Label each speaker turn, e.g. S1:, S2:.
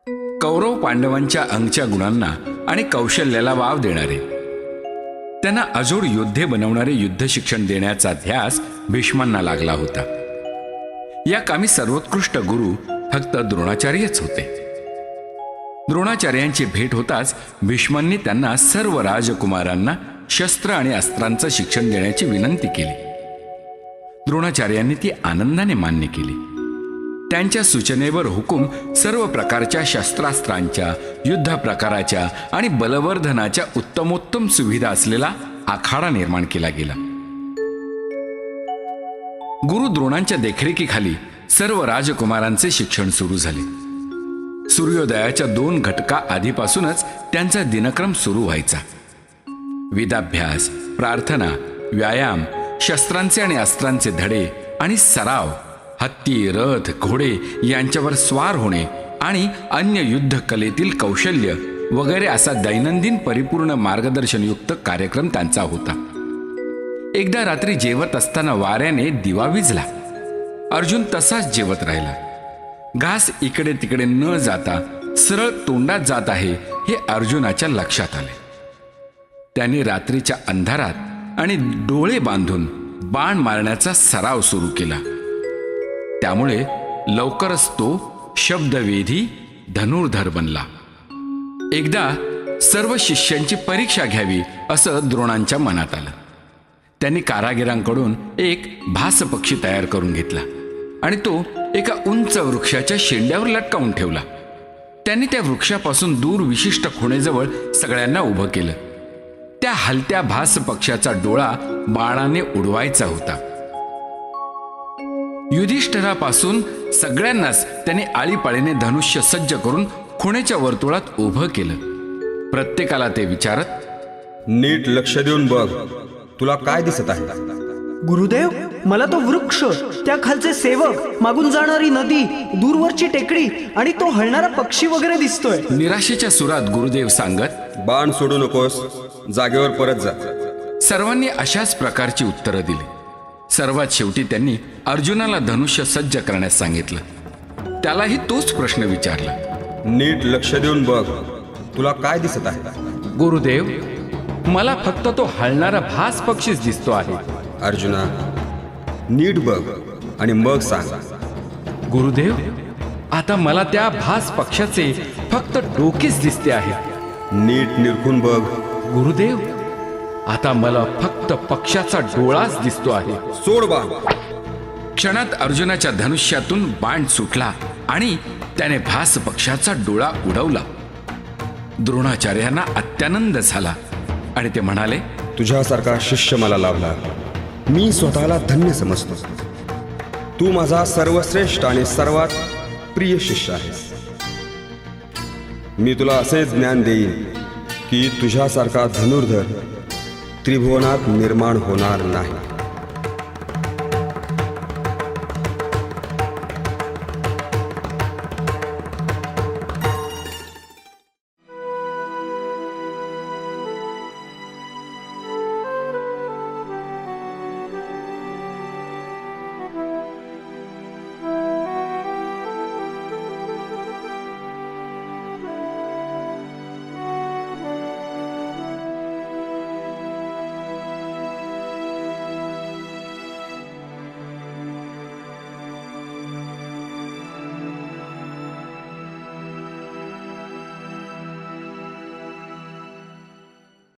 S1: कौरव पांडवांच्या अंगच्या गुणांना आणि कौशल्याला वाव देणारे, त्यांना अजोड योद्धे बनवणारे युद्ध शिक्षण देण्याचा ध्यास भीष्मांना लागला होता. या कामी सर्वोत्कृष्ट गुरु फक्त द्रोणाचार्यच होते. द्रोणाचार्यांची भेट होताच भीष्मांनी त्यांना सर्व राजकुमारांना शस्त्र आणि अस्त्रांचं शिक्षण देण्याची विनंती केली. द्रोणाचार्यांनी ती आनंदाने मान्य केली. त्यांच्या सूचनेवर हुकूम सर्व प्रकारच्या शस्त्रास्त्रांच्या, युद्ध प्रकाराच्या आणि बलवर्धनाच्या उत्तमोत्तम सुविधा असलेला आखाडा निर्माण केला गेला. गुरु द्रोणांच्या देखरेखीखाली सर्व राजकुमारांचे शिक्षण सुरू झाले. सूर्योदयाच्या 2 घटका आधीपासूनच त्यांचा दिनक्रम सुरू व्हायचा. वेदाभ्यास, प्रार्थना, व्यायाम, शस्त्रांचे आणि अस्त्रांचे धडे आणि सराव, हत्ती, रथ, घोडे यांच्यावर स्वार होणे आणि अन्य युद्ध कलेतील कौशल्य वगैरे असा दैनंदिन परिपूर्ण मार्गदर्शनयुक्त कार्यक्रम त्यांचा होता. एकदा रात्री जेवत असताना वाऱ्याने दिवा विझला. अर्जुन तसाच जेवत राहिला. घास इकडे तिकडे न जाता सरळ तोंडात जात आहे हे अर्जुनाच्या लक्षात आले. त्याने रात्रीच्या अंधारात आणि डोळे बांधून बाण मारण्याचा सराव सुरू केला. त्यामुळे लवकरच तो शब्दवेधी धनुर्धर बनला. एकदा सर्व शिष्यांची परीक्षा घ्यावी असं द्रोणांच्या मनात आलं. त्यांनी कारागिरांकडून एक भास पक्षी तयार करून घेतला आणि तो एका उंच वृक्षाच्या शेंड्यावर लटकावून ठेवला. त्यांनी त्या वृक्षापासून दूर विशिष्ट खुणेजवळ सगळ्यांना उभं केलं. त्या हलत्या भास पक्षाचा डोळा बाणाने उडवायचा होता. युधिष्ठिरापासून सगळ्यांनाच त्याने आळीपाळीने धनुष्य सज्ज करून खुणेच्या वर्तुळात उभं केलं. प्रत्येकाला ते विचारत,
S2: नीट लक्ष देऊन बघ, तुला काय दिसत आहे?
S3: गुरुदेव, मला तो वृक्ष, त्या खालचे सेवक, मागून जाणारी नदी, दूरवरची टेकडी आणि तो हलणारा पक्षी वगैरे दिसतोय.
S1: निराशेच्या सुरात गुरुदेव सांगत,
S2: बाण सोडू नकोस, जागेवर परत जा.
S1: सर्वांनी अशाच प्रकारची उत्तरं दिली. सर्वात शेवटी त्यांनी अर्जुनाला धनुष्य सज्ज करण्यास सांगितलं. त्यालाही तोच प्रश्न विचारला.
S2: नीट लक्ष देऊन बघ, तुला काय दिसत आहे?
S1: गुरुदेव, मला फक्त तो हलणारा भास पक्षीच दिसतो आहे.
S2: अर्जुना, नीट बघ आणि मग सांग.
S1: गुरुदेव, आता मला त्या भास पक्षाचे फक्त डोकेच दिसते आहे.
S2: नीट निरखून बघ.
S1: गुरुदेव, आता मला फक्त पक्षाचा डोळाच दिसतो आहे.
S2: सोड बाण.
S1: क्षणात अर्जुनाच्या धनुष्यातून बाण सुटला आणि त्याने भास पक्षाचा डोळा उडवला. द्रोणाचार्यांना अत्यानंद झाला आणि ते म्हणाले,
S2: तुझ्यासारखा शिष्य मला लाभला. मी स्वतःला धन्य समजतो. तू माझा सर्वश्रेष्ठ आणि सर्वात प्रिय शिष्य आहेस. मी तुला असे ज्ञान देईन की तुझ्यासारखा धनुर्धर त्रिभुवनात निर्माण होणार नाही.